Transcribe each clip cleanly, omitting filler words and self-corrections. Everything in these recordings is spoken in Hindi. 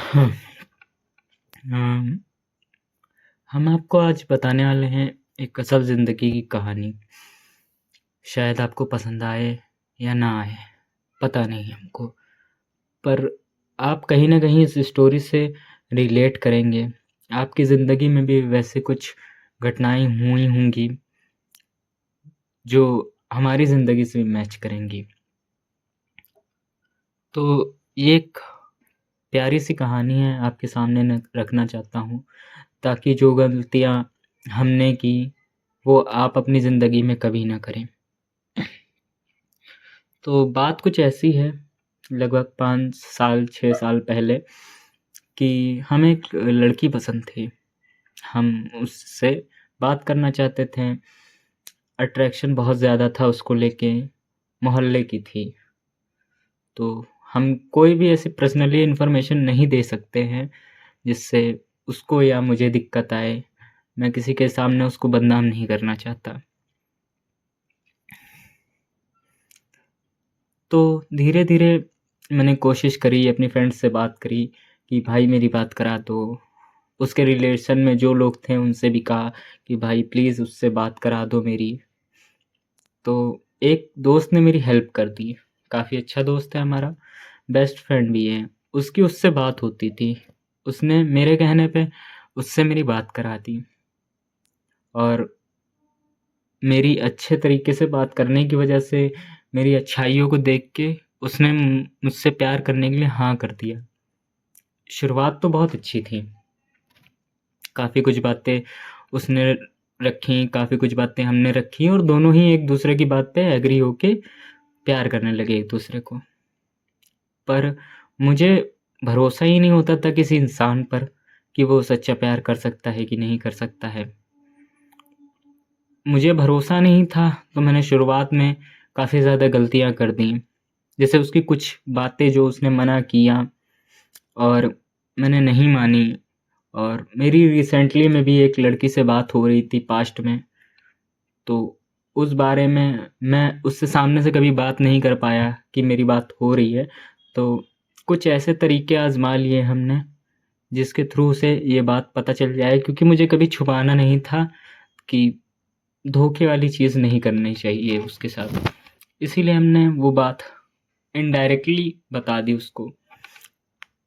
हाँ, अम, हम आपको आज बताने वाले हैं एक असल ज़िंदगी की कहानी। शायद आपको पसंद आए या ना आए, पता नहीं हमको। पर आप कहीं न कहीं इस स्टोरी से रिलेट करेंगे। आपकी ज़िंदगी में भी वैसे कुछ घटनाएँ हुई होंगी, जो हमारी ज़िंदगी से मैच करेंगी। तो ये एक प्यारी-सी कहानी है, आपके सामने न रखना चाहता हूँ, ताकि जो गलतियाँ हमने की, वो आप अपनी ज़िंदगी में कभी ना करें। तो बात कुछ ऐसी है, लगभग 5 साल 6 साल पहले, कि हमें एक लड़की पसंद थी। हम उससे बात करना चाहते थे, अट्रैक्शन बहुत ज़्यादा था उसको लेके, मोहल्ले की थी। तो हम कोई भी ऐसी पर्सनली इन्फॉर्मेशन नहीं दे सकते हैं, जिससे उसको या मुझे दिक्कत आए। मैं किसी के सामने उसको बदनाम नहीं करना चाहता। तो धीरे-धीरे मैंने कोशिश करी, अपनी फ्रेंड से बात करी कि भाई मेरी बात करा दो। उसके रिलेशन में जो लोग थे उनसे भी कहा कि भाई प्लीज़ उससे बात करा दो मेरी। तो एक दोस्त ने मेरी हेल्प कर दी, काफ़ी अच्छा दोस्त है हमारा, बेस्ट फ्रेंड भी है। उसकी उससे बात होती थी, उसने मेरे कहने पे उससे मेरी बात करा दी और मेरी अच्छे तरीके से बात करने की वजह से, मेरी अच्छाइयों को देख के उसने मुझसे प्यार करने के लिए हाँ कर दिया। शुरुआत तो बहुत अच्छी थी, काफ़ी कुछ बातें उसने रखी, काफ़ी कुछ बातें हमने रखी और दोनों ही एक दूसरे की बात पे एग्री होके प्यार करने लगे एक दूसरे को। पर मुझे भरोसा ही नहीं होता था किसी इंसान पर कि वो सच्चा प्यार कर सकता है कि नहीं कर सकता है। मुझे भरोसा नहीं था, तो मैंने शुरुआत में काफ़ी ज़्यादा गलतियाँ कर दी। जैसे उसकी कुछ बातें जो उसने मना किया और मैंने नहीं मानी। और मेरी रिसेंटली में भी एक लड़की से बात हो रही थी पास्ट में, तो उस बारे में मैं उससे सामने से कभी बात नहीं कर पाया कि मेरी बात हो रही है। तो कुछ ऐसे तरीके आज़मा लिए हमने, जिसके थ्रू से ये बात पता चल जाए, क्योंकि मुझे कभी छुपाना नहीं था कि धोखे वाली चीज़ नहीं करनी चाहिए उसके साथ। इसीलिए हमने वो बात इनडायरेक्टली बता दी उसको।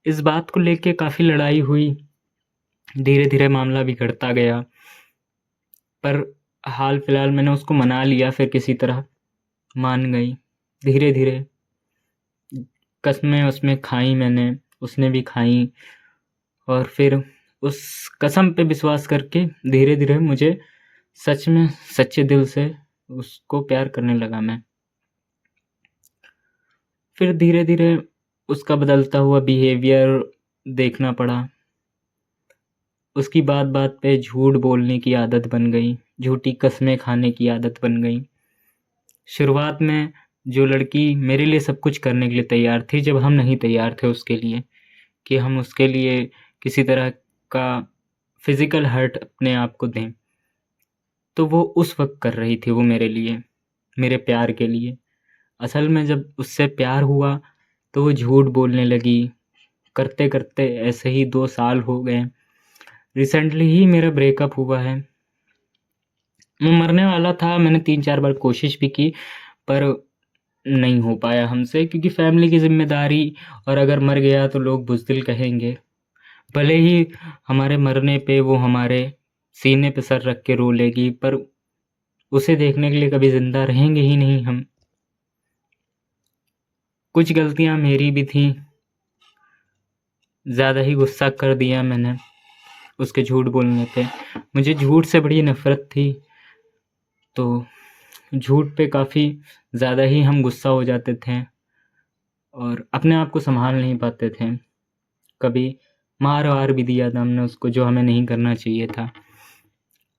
इस बात को लेके काफ़ी लड़ाई हुई, धीरे-धीरे मामला बिगड़ता गया, पर हाल-फिलहाल मैंने उसको मना लिया, फिर किसी तरह मान गई। धीरे-धीरे कस्में-वस्में खाई मैंने, उसने भी खाई और फिर उस कसम पे विश्वास करके धीरे-धीरे मुझे सच में सच्चे दिल से उसको प्यार करने लगा मैं। फिर धीरे-धीरे उसका बदलता हुआ बिहेवियर देखना पड़ा। उसकी बात-बात पे झूठ बोलने की आदत बन गई, झूठी कस्में खाने की आदत बन गई। शुरुआत में जो लड़की मेरे लिए सब कुछ करने के लिए तैयार थी, जब हम नहीं तैयार थे उसके लिए, कि हम उसके लिए किसी तरह का फ़िज़िकल हर्ट अपने आप को दें, तो वो उस वक़्त कर रही थी वो मेरे लिए, मेरे प्यार के लिए। असल में जब उससे प्यार हुआ, तो वो झूठ बोलने लगी, करते-करते ऐसे ही 2 साल हो गए। रिसेंटली ही मेरा ब्रेकअप हुआ है। मैं मरने वाला था, मैंने 3-4 बार कोशिश भी की, पर नहीं हो पाया हमसे, क्योंकि फैमिली की ज़िम्मेदारी, और अगर मर गया तो लोग बुज़दिल कहेंगे। भले ही हमारे मरने पे वो हमारे सीने पे सर रख के रो लेगी, पर उसे देखने के लिए कभी ज़िंदा रहेंगे ही नहीं हम। कुछ गलतियाँ मेरी भी थीं, ज़्यादा ही गुस्सा कर दिया मैंने उसके झूठ बोलने पे। मुझे झूठ से बड़ी नफ़रत थी, तो झूठ पे काफ़ी ज़्यादा ही हम गुस्सा हो जाते थे और अपने आप को सँभाल नहीं पाते थे। कभी मार-वार भी दिया था हमने उसको, जो हमें नहीं करना चाहिए था।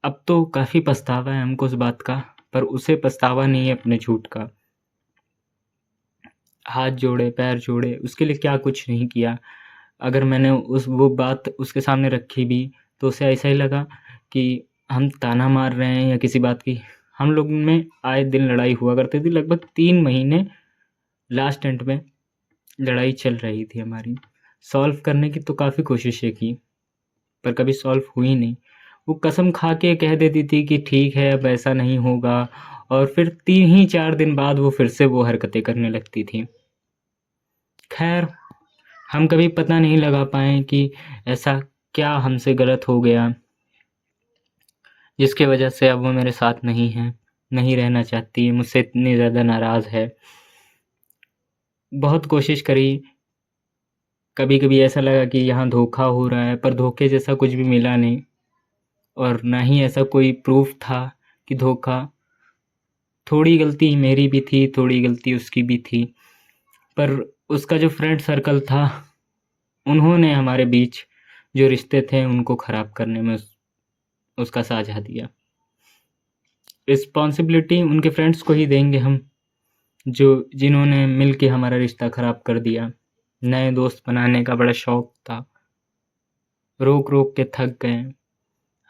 अब तो काफ़ी पछतावा है हमको उस बात का, पर उसे पछतावा नहीं है अपने झूठ का। हाथ जोड़े, पैर जोड़े, उसके लिए क्या कुछ नहीं किया। अगर मैंने वो बात उसके सामने रखी भी, तो उसे ऐसा ही लगा कि हम ताना मार रहे हैं या किसी बात की। हम लोगों में आए दिन लड़ाई हुआ करती थी, लगभग 3 महीने लास्ट एंड में लड़ाई चल रही थी हमारी। सॉल्व करने की तो काफ़ी कोशिशें की, पर कभी सॉल्व हुई नहीं। वो कसम खा के कह देती थी कि ठीक है, अब ऐसा नहीं होगा, और फिर 3 ही 4 दिन बाद वो फिर से वो हरकतें करने लगती थी। खैर, हम कभी पता नहीं लगा पाए कि ऐसा क्या हमसे गलत हो गया, जिसकी वजह से अब वो मेरे साथ नहीं है, नहीं रहना चाहती, मुझसे इतनी ज़्यादा नाराज़ है। बहुत कोशिश करी, कभी-कभी ऐसा लगा कि यहाँ धोखा हो रहा है, पर धोखे जैसा कुछ भी मिला नहीं, और ना ही ऐसा कोई प्रूफ़ था कि धोखा। थोड़ी गलती मेरी भी थी, थोड़ी गलती उसकी भी थी, पर उसका जो फ्रेंड सर्कल था, उन्होंने हमारे बीच जो रिश्ते थे उनको ख़राब करने में उसका साझा दिया। रिस्पॉन्सिबिलिटी उनके फ्रेंड्स को ही देंगे हम, जिन्होंने मिल के हमारा रिश्ता ख़राब कर दिया। नए दोस्त बनाने का बड़ा शौक़ था, रोक-रोक के थक गए।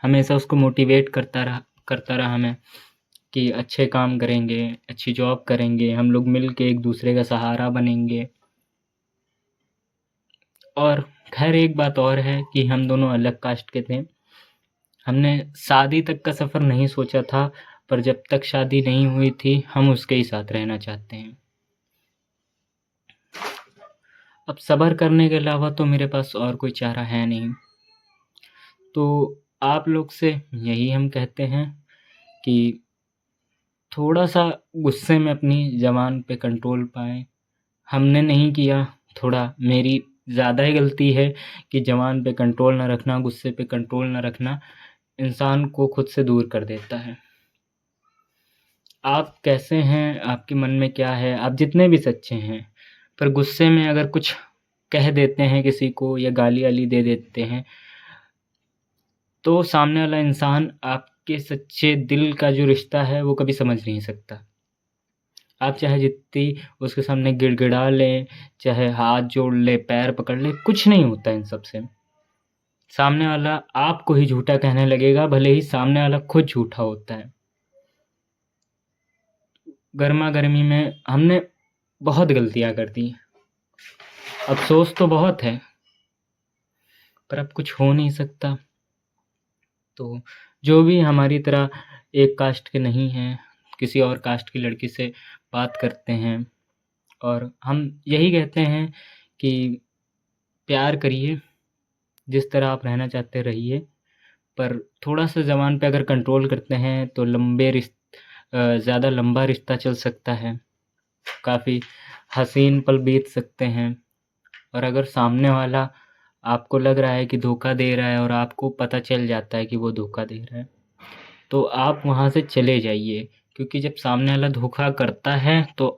हमेशा उसको मोटिवेट करता रहा मैं कि अच्छे काम करेंगे, अच्छी जॉब करेंगे, हम लोग मिल के एक दूसरे का सहारा बनेंगे। और खैर एक बात और है कि हम दोनों अलग कास्ट के थे। हमने शादी तक का सफ़र नहीं सोचा था, पर जब तक शादी नहीं हुई थी, हम उसके ही साथ रहना चाहते हैं। अब सब्र करने के अलावा तो मेरे पास और कोई चारा है नहीं। तो आप लोग से यही हम कहते हैं कि थोड़ा-सा गुस्से में अपनी ज़बान पे कंट्रोल पाएँ। हमने नहीं किया, थोड़ा मेरी ज़्यादा ही गलती है कि ज़बान पे कंट्रोल ना रखना, गुस्से पे कंट्रोल ना रखना, इंसान को खुद से दूर कर देता है। आप कैसे हैं, आपके मन में क्या है, आप जितने भी सच्चे हैं, पर गुस्से में अगर कुछ कह देते हैं किसी को या गाली-वाली दे देते हैं, तो सामने वाला इंसान आपके सच्चे दिल का जो रिश्ता है, वो कभी समझ नहीं सकता। आप चाहे जितनी उसके सामने गिड़गिड़ा लें, चाहे हाथ जोड़ लें, पैर पकड़ लें, कुछ नहीं होता इन सब से। सामने वाला आपको ही झूठा कहने लगेगा, भले ही सामने वाला खुद झूठा होता है। गरमा-गर्मी में हमने बहुत गलतियाँ कर दी। अफ़सोस तो बहुत है, पर अब कुछ हो नहीं सकता। तो जो भी हमारी तरह एक कास्ट के नहीं हैं, किसी और कास्ट की लड़की से बात करते हैं, और हम यही कहते हैं कि प्यार करिए, जिस तरह आप रहना चाहते रहिए, पर थोड़ा-सा ज़बान पे अगर कंट्रोल करते हैं तो ज़्यादा लंबा रिश्ता चल सकता है, काफ़ी हसीन पल बीत सकते हैं। और अगर सामने वाला आपको लग रहा है कि धोखा दे रहा है और आपको पता चल जाता है कि वो धोखा दे रहा है, तो आप वहाँ से चले जाइए, क्योंकि जब सामने वाला धोखा करता है तो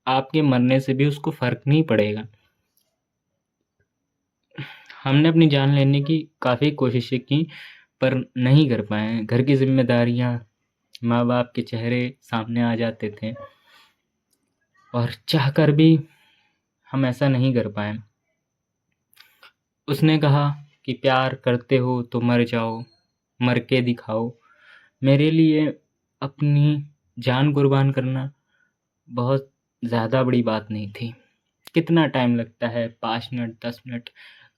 आपके मरने से भी उसको फ़र्क नहीं पड़ेगा। हमने अपनी जान लेने की काफ़ी कोशिशें की, पर नहीं कर पाए। घर की ज़िम्मेदारियाँ, माँ-बाप के चेहरे सामने आ जाते थे, और चाहकर भी हम ऐसा नहीं कर पाए। उसने कहा कि प्यार करते हो तो मर जाओ, मर के दिखाओ। मेरे लिए अपनी जान कुर्बान करना बहुत ज़्यादा बड़ी बात नहीं थी। कितना टाइम लगता है, 5 मिनट, 10 मिनट,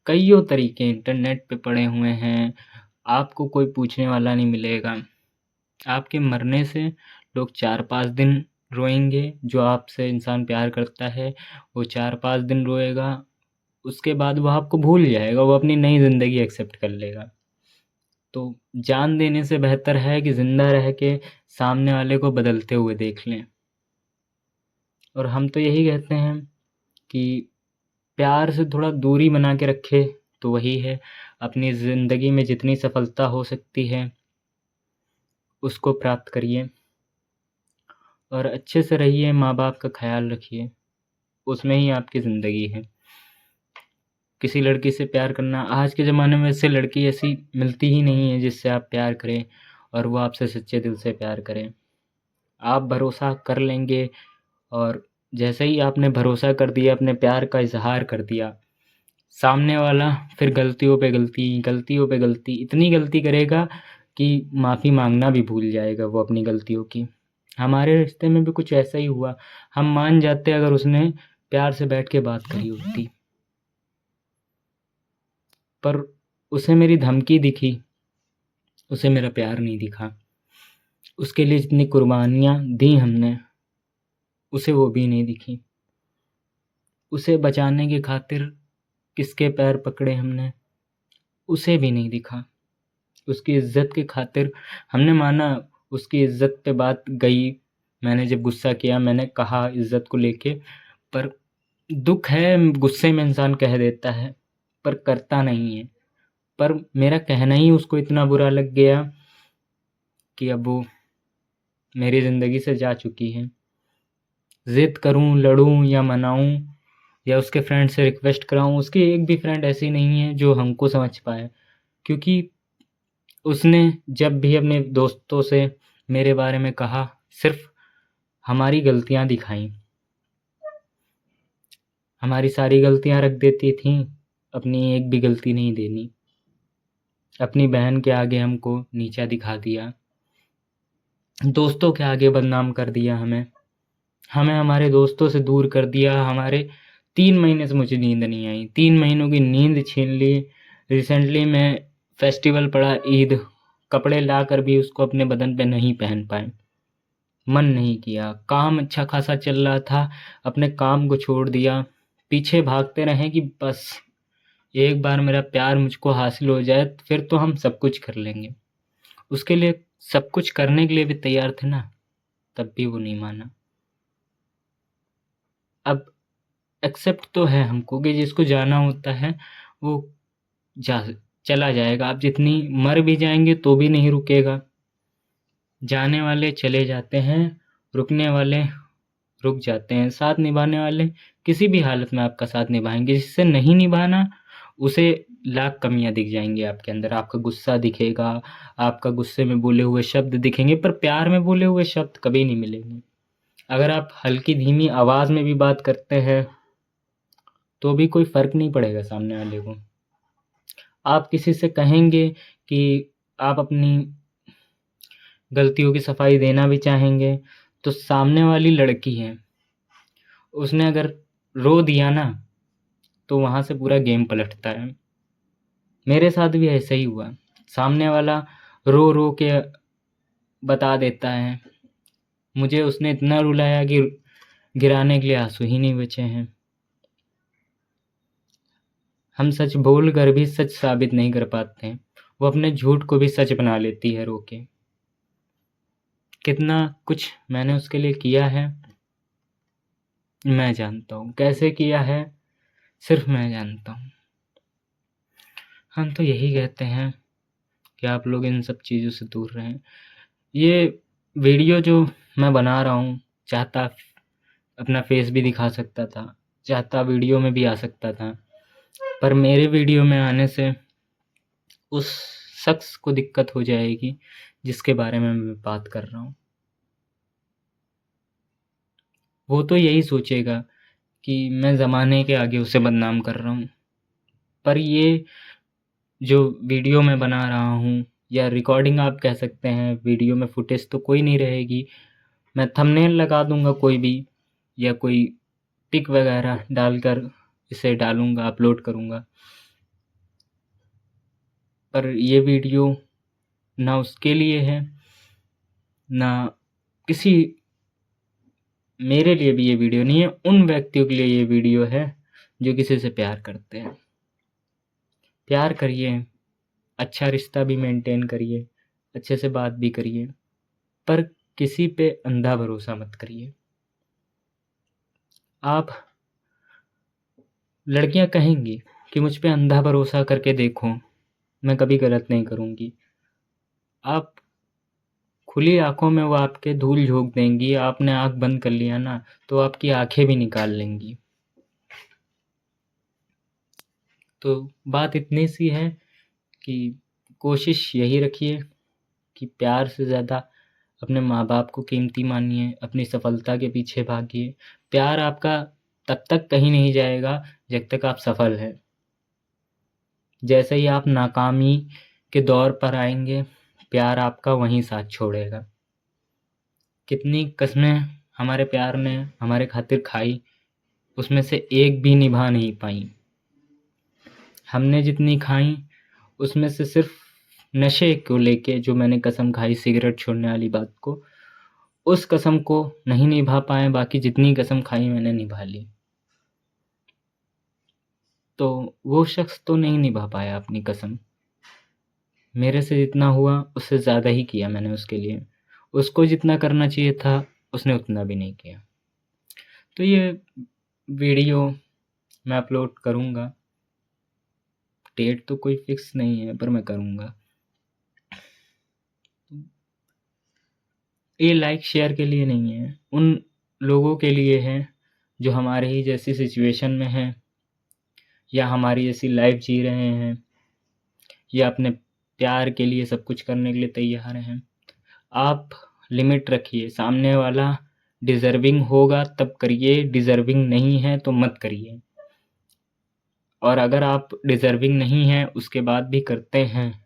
कइयों तरीके इंटरनेट पे पड़े हुए हैं, आपको कोई पूछने वाला नहीं मिलेगा। आपके मरने से लोग 4-5 दिन रोएंगे, जो आपसे इंसान प्यार करता है, वो 4-5 दिन रोएगा, उसके बाद वो आपको भूल जाएगा, वो अपनी नई ज़िंदगी एक्सेप्ट कर लेगा। तो जान देने से बेहतर है कि ज़िंदा रह के सामने वाले को बदलते हुए देख लें। और हम तो यही कहते हैं कि प्यार से थोड़ा दूरी बना के रखें तो वही है। अपनी ज़िंदगी में जितनी सफलता हो सकती है, उसको प्राप्त करिए, और अच्छे से रहिए, माँ-बाप का ख़्याल रखिए, उसमें ही आपकी ज़िंदगी है। किसी लड़की से प्यार करना, आज के ज़माने में वैसे लड़की ऐसी मिलती ही नहीं है जिससे आप प्यार करें और वो आपसे सच्चे दिल से प्यार करे। आप भरोसा कर लेंगे, और जैसे ही आपने भरोसा कर दिया, अपने प्यार का इज़हार कर दिया, सामने वाला फिर गलतियों पे गलती, गलतियों पे गलती, इतनी गलती करेगा कि माफ़ी माँगना भी भूल जाएगा वो अपनी गलतियों की। हमारे रिश्ते में भी कुछ ऐसा ही हुआ। हम मान जाते अगर उसने प्यार से बैठ के बात करी होती। पर उसे मेरी धमकी दिखी, उसे मेरा प्यार नहीं दिखा। उसके लिए जितनी कुर्बानियाँ दी हमने, उसे वो भी नहीं दिखी। उसे बचाने की खातिर किसके पैर पकड़े हमने, उसे भी नहीं दिखा। उसकी इज़्ज़त की खातिर हमने माना उसकी इज़्ज़त पे बात गई, मैंने जब गुस्सा किया मैंने कहा इज़्ज़त को लेके, पर दुःख है गुस्से में इंसान कह देता है पर करता नहीं है। पर मेरा कहना ही उसको इतना बुरा लग गया कि अब वो मेरी ज़िंदगी से जा चुकी है। ज़िद करूँ, लड़ूँ या मनाऊँ या उसके फ्रेंड से रिक्वेस्ट कराऊँ, उसकी एक भी फ्रेंड ऐसी नहीं है जो हमको समझ पाए, क्योंकि उसने जब भी अपने दोस्तों से मेरे बारे में कहा, सिर्फ हमारी गलतियाँ दिखाई। हमारी सारी गलतियाँ रख देती थीं, अपनी एक भी गलती नहीं देनी। अपनी बहन के आगे हमको नीचा दिखा दिया, दोस्तों के आगे बदनाम कर दिया हमें हमारे दोस्तों से दूर कर दिया। हमारे 3 महीने से मुझे नींद नहीं आई, 3 महीनों की नींद छीन ली। रिसेंटली मैं फेस्टिवल पड़ा ईद, कपड़े लाकर भी उसको अपने बदन पे नहीं पहन पाए, मन नहीं किया। काम अच्छा खासा चल रहा था, अपने काम को छोड़ दिया, पीछे भागते रहे कि बस एक बार मेरा प्यार मुझको हासिल हो जाए फिर तो हम सब कुछ कर लेंगे। उसके लिए सब कुछ करने के लिए भी तैयार थे ना, तब भी वो नहीं माना। अब एक्सेप्ट तो है हमको कि जिसको जाना होता है वो जा चला जाएगा। आप जितनी मर भी जाएंगे तो भी नहीं रुकेगा। जाने वाले चले जाते हैं, रुकने वाले रुक जाते हैं, साथ निभाने वाले किसी भी हालत में आपका साथ निभाएंगे। जिससे नहीं निभाना उसे लाख कमियां दिख जाएंगी आपके अंदर। आपका गुस्सा दिखेगा, आपका गुस्से में बोले हुए शब्द दिखेंगे, पर प्यार में बोले हुए शब्द कभी नहीं मिलेंगे। अगर आप हल्की धीमी आवाज़ में भी बात करते हैं तो भी कोई फ़र्क नहीं पड़ेगा सामने वाले को। आप किसी से कहेंगे कि आप अपनी गलतियों की सफाई देना भी चाहेंगे, तो सामने वाली लड़की है, उसने अगर रो दिया ना तो वहाँ से पूरा गेम पलटता है। मेरे साथ भी ऐसा ही हुआ, सामने वाला रो रो के बता देता है, मुझे उसने इतना रुलाया कि गिराने के लिए आंसू ही नहीं बचे हैं। हम सच बोल कर भी सच साबित नहीं कर पाते हैं, वो अपने झूठ को भी सच बना लेती है रो के। कितना कुछ मैंने उसके लिए किया है मैं जानता हूँ, कैसे किया है सिर्फ मैं जानता हूँ। हम तो यही कहते हैं कि आप लोग इन सब चीज़ों से दूर रहें। ये वीडियो जो मैं बना रहा हूँ, चाहता अपना फेस भी दिखा सकता था, चाहता वीडियो में भी आ सकता था, पर मेरे वीडियो में आने से उस शख्स को दिक्कत हो जाएगी जिसके बारे में मैं बात कर रहा हूँ। वो तो यही सोचेगा कि मैं ज़माने के आगे उसे बदनाम कर रहा हूँ। पर ये जो वीडियो मैं बना रहा हूँ या रिकॉर्डिंग आप कह सकते हैं, वीडियो में फुटेज तो कोई नहीं रहेगी। मैं थंबनेल लगा दूँगा कोई भी, या कोई पिक वगैरह डालकर इसे डालूँगा, अपलोड करूँगा। पर ये वीडियो ना उसके लिए है, ना किसी मेरे लिए भी ये वीडियो नहीं है। उन व्यक्तियों के लिए ये वीडियो है जो किसी से प्यार करते हैं। प्यार करिए, अच्छा रिश्ता भी मेंटेन करिए, अच्छे से बात भी करिए, पर किसी पे अंधा भरोसा मत करिए। आप लड़कियां कहेंगी कि मुझ पे अंधा भरोसा करके देखो, मैं कभी गलत नहीं करूँगी। आप खुली आँखों में वो आपके धूल झोंक देंगी, आपने आँख बंद कर लिया ना तो आपकी आँखें भी निकाल लेंगी। तो बात इतनी सी है कि कोशिश यही रखिए कि प्यार से ज़्यादा अपने माँ-बाप को कीमती मानिए, अपनी सफलता के पीछे भागिए। प्यार आपका तब तक कहीं नहीं जाएगा जब तक आप सफल हैं। जैसे ही आप नाकामी के दौर पर आएँगे, प्यार आपका वहीं साथ छोड़ेगा। कितनी कस्में हमारे प्यार ने हमारे खातिर खाई, उसमें से एक भी निभा नहीं पाई। हमने जितनी खाई उसमें से सिर्फ नशे को लेके जो मैंने कसम खाई सिगरेट छोड़ने वाली बात को, उस कसम को नहीं निभा पाए, बाकी जितनी कसम खाई मैंने निभा ली। तो वो शख्स तो नहीं निभा पाया अपनी कसम। मेरे से जितना हुआ उससे ज़्यादा ही किया मैंने उसके लिए। उसको जितना करना चाहिए था उसने उतना भी नहीं किया। तो ये वीडियो मैं अपलोड करूँगा। डेट तो कोई फिक्स नहीं है पर मैं करूँगा। ये लाइक शेयर के लिए नहीं है, उन लोगों के लिए है जो हमारे ही जैसी सिचुएशन में हैं या हमारी जैसी लाइफ जी रहे हैं या अपने प्यार के लिए सब कुछ करने के लिए तैयार हैं। आप लिमिट रखिए, सामने वाला डिज़र्विंग होगा तब करिए, डिज़र्विंग नहीं है तो मत करिए। और अगर आप डिज़र्विंग नहीं हैं उसके बाद भी करते हैं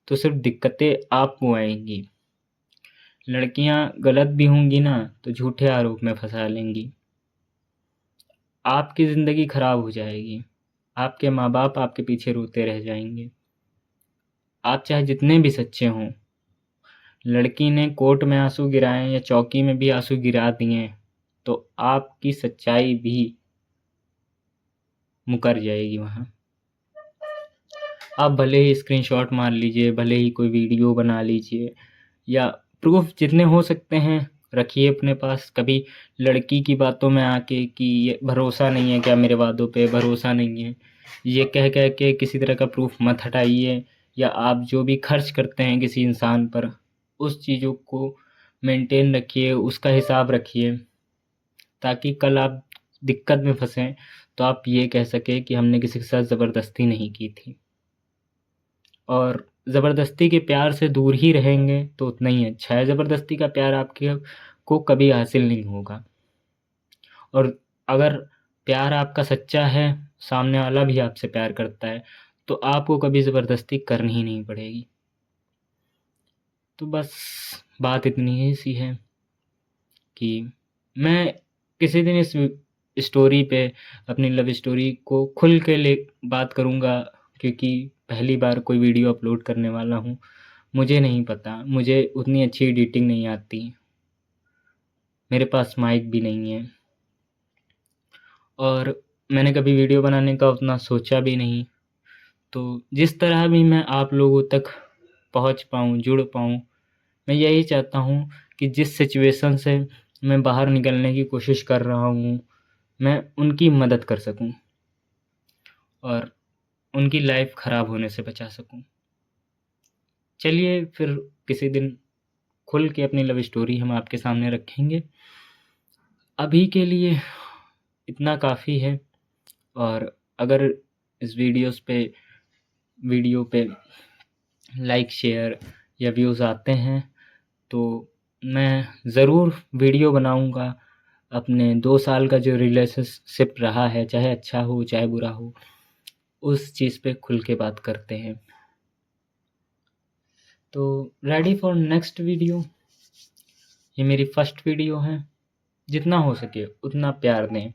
तो सिर्फ दिक्कतें आपको आएंगी। लड़कियां गलत भी होंगी ना तो झूठे आरोप में फंसा लेंगी, आपकी ज़िंदगी खराब हो जाएगी, आपके माँ बाप आपके पीछे रोते रह जाएंगे। आप चाहे जितने भी सच्चे हों, लड़की ने कोर्ट में आंसू गिराए या चौकी में भी आंसू गिरा दिए तो आपकी सच्चाई भी मुकर जाएगी वहाँ। आप भले ही स्क्रीनशॉट मार लीजिए, भले ही कोई वीडियो बना लीजिए या प्रूफ जितने हो सकते हैं रखिए अपने पास। कभी लड़की की बातों में आके कि ये भरोसा नहीं है क्या मेरे वादों पे, भरोसा नहीं है, ये कह कह के किसी तरह का प्रूफ मत हटाइए। या आप जो भी खर्च करते हैं किसी इंसान पर उस चीज़ों को मेंटेन रखिए, उसका हिसाब रखिए, ताकि कल आप दिक्कत में फंसें तो आप ये कह सकें कि हमने किसी के साथ ज़बरदस्ती नहीं की थी। और ज़बरदस्ती के प्यार से दूर ही रहेंगे तो उतना ही अच्छा है। ज़बरदस्ती का प्यार आपके को कभी हासिल नहीं होगा। और अगर प्यार आपका सच्चा है, सामने वाला भी आपसे प्यार करता है, तो आपको कभी ज़बरदस्ती करनी ही नहीं पड़ेगी। तो बस बात इतनी ही सी है कि मैं किसी दिन इस स्टोरी पे, अपनी लव स्टोरी को खुल के बात करूँगा, क्योंकि पहली बार कोई वीडियो अपलोड करने वाला हूँ। मुझे नहीं पता, मुझे उतनी अच्छी एडिटिंग नहीं आती, मेरे पास माइक भी नहीं है और मैंने कभी वीडियो बनाने का उतना सोचा भी नहीं। तो जिस तरह भी मैं आप लोगों तक पहुँच पाऊँ, जुड़ पाऊँ, मैं यही चाहता हूँ कि जिस सिचुएशन से मैं बाहर निकलने की कोशिश कर रहा हूँ, मैं उनकी मदद कर सकूँ और उनकी लाइफ ख़राब होने से बचा सकूँ। चलिए फिर किसी दिन खुल के अपनी लव स्टोरी हम आपके सामने रखेंगे। अभी के लिए इतना काफ़ी है। और अगर इस वीडियो पे लाइक शेयर या व्यूज़ आते हैं तो मैं ज़रूर वीडियो बनाऊंगा। अपने 2 साल का जो रिलेशनशिप रहा है, चाहे अच्छा हो चाहे बुरा हो, उस चीज़ पे खुल के बात करते हैं। तो रेडी फॉर नेक्स्ट वीडियो। ये मेरी फर्स्ट वीडियो है, जितना हो सके उतना प्यार दें।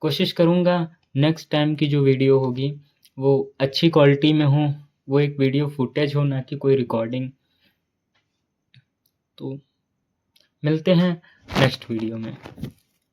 कोशिश करूँगा नेक्स्ट टाइम की जो वीडियो होगी वो अच्छी क्वालिटी में हो, वो एक वीडियो फुटेज हो, ना कि कोई रिकॉर्डिंग। तो मिलते हैं नेक्स्ट वीडियो में।